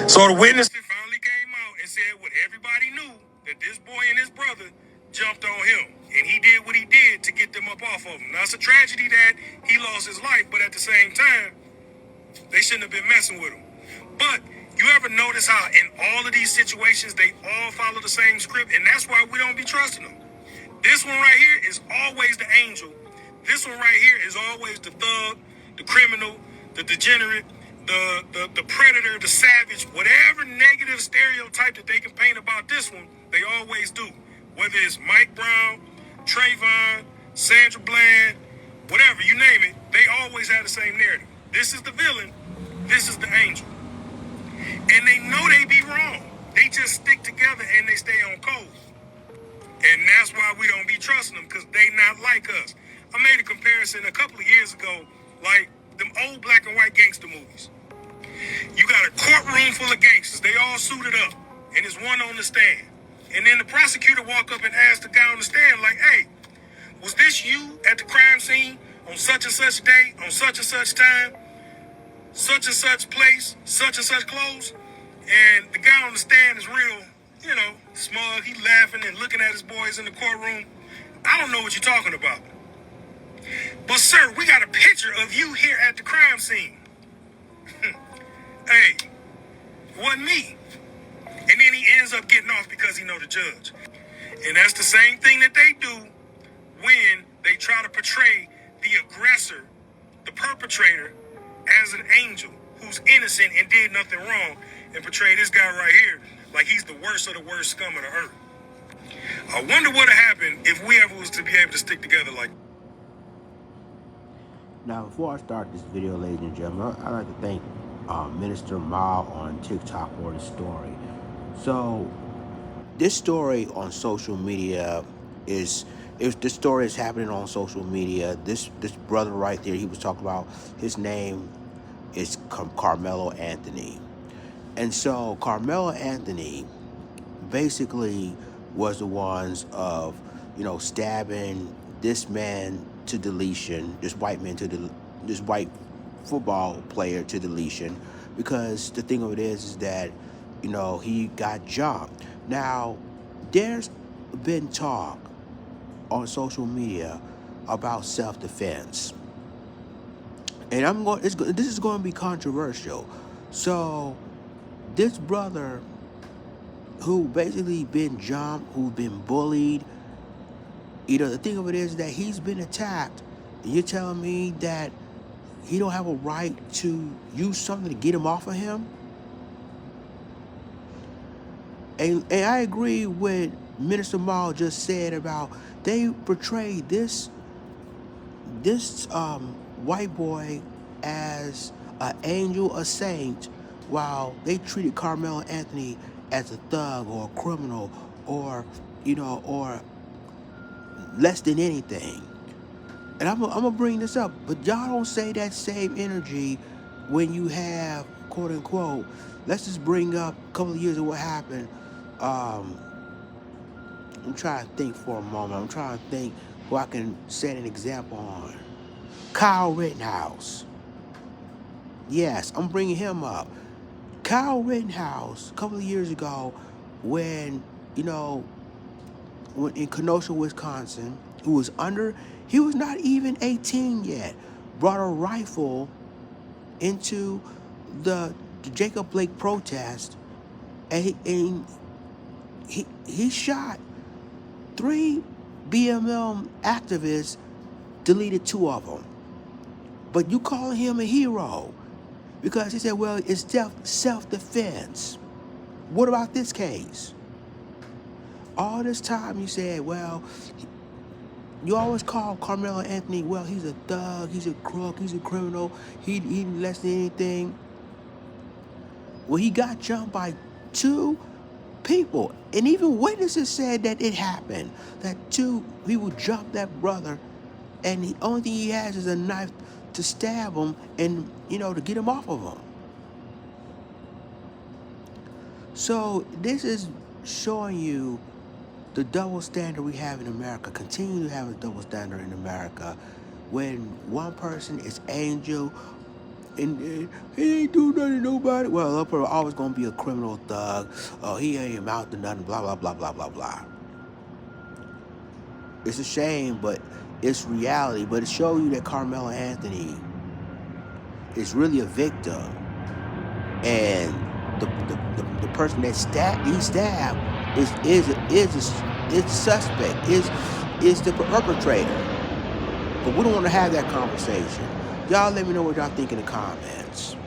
So the witness finally came out and said what everybody knew, that this boy and his brother jumped on him. And he did what he did to get them up off of him. Now, it's a tragedy that he lost his life, but at the same time, they shouldn't have been messing with him. But you ever notice how in all of these situations, they all follow the same script? And that's why we don't be trusting them. This one right here is always the angel. This one right here is always the thug, the criminal, the degenerate, the predator, the savage, whatever negative stereotype that they can paint about this one, they always do. Whether it's Mike Brown, Trayvon, Sandra Bland, whatever, you name it, they always have the same narrative. This is the villain, this is the angel. And they know they be wrong. They just stick together and they stay on code. And that's why we don't be trusting them, because they not like us. I made a comparison a couple of years ago, like them old black and white gangster movies. You got a courtroom full of gangsters. They all suited up. And there's one on the stand. And then the prosecutor walk up and ask the guy on the stand, like, hey, was this you at the crime scene on such and such day, on such and such time, such and such place, such and such clothes? And the guy on the stand is real, smug. He laughing and looking at his boys in the courtroom. I don't know what you're talking about. But, sir, we got a picture of you here at the crime scene. Hey, wasn't me. And then he ends up getting off because he know the judge. And that's the same thing that they do when they try to portray the aggressor, the perpetrator, as an angel who's innocent and did nothing wrong, and portray this guy right here like he's the worst of the worst scum of the earth. I wonder what would happen if we ever was to be able to stick together like that. Now, before I start this video, ladies and gentlemen, I'd like to thank Minister Mal on TikTok for the story. So, this story on social media this story is happening on social media. This brother right there, he was talking about, his name is Karmelo Anthony. And so, Karmelo Anthony basically was the ones of, stabbing this man to deletion, this white football player to deletion, because the thing of it is that, he got jumped. Now, there's been talk on social media about self-defense, and this is going to be controversial. So, this brother who basically been jumped, who's been bullied, the thing of it is that he's been attacked. And you're telling me that he don't have a right to use something to get him off of him? And I agree with Minister Maul just said about they portrayed this white boy as an angel, a saint, while they treated Karmelo Anthony as a thug or a criminal or less than anything. And I'm gonna bring this up, but y'all don't say that same energy when you have, quote unquote, let's just bring up a couple of years of what happened. I'm trying to think for a moment. I'm trying to think who I can set an example on. Kyle Rittenhouse. Yes, I'm bringing him up. Kyle Rittenhouse, a couple of years ago, when in Kenosha, Wisconsin, he was not even 18 yet, brought a rifle into the Jacob Blake protest, and he shot 3 BLM activists, deleted 2 of them. But you calling him a hero because he said, well, it's self-defense. What about this case? All this time you said, well, you always call Karmelo Anthony, well, he's a thug, he's a crook, he's a criminal, he less than anything. Well, he got jumped by 2 people. And even witnesses said that it happened. That 2 people jumped that brother, and the only thing he has is a knife to stab him and, to get him off of him. So this is showing you the double standard we have in America, continue to have a double standard in America, when one person is angel, and he ain't do nothing to nobody. Well, Upper always gonna be a criminal thug. Oh, he ain't amount to nothing. Blah blah blah blah blah blah. It's a shame, but it's reality. But it shows you that Karmelo Anthony is really a victim, and the person that he stabbed is suspect, is the perpetrator. But we don't want to have that conversation. Y'all let me know what y'all think in the comments.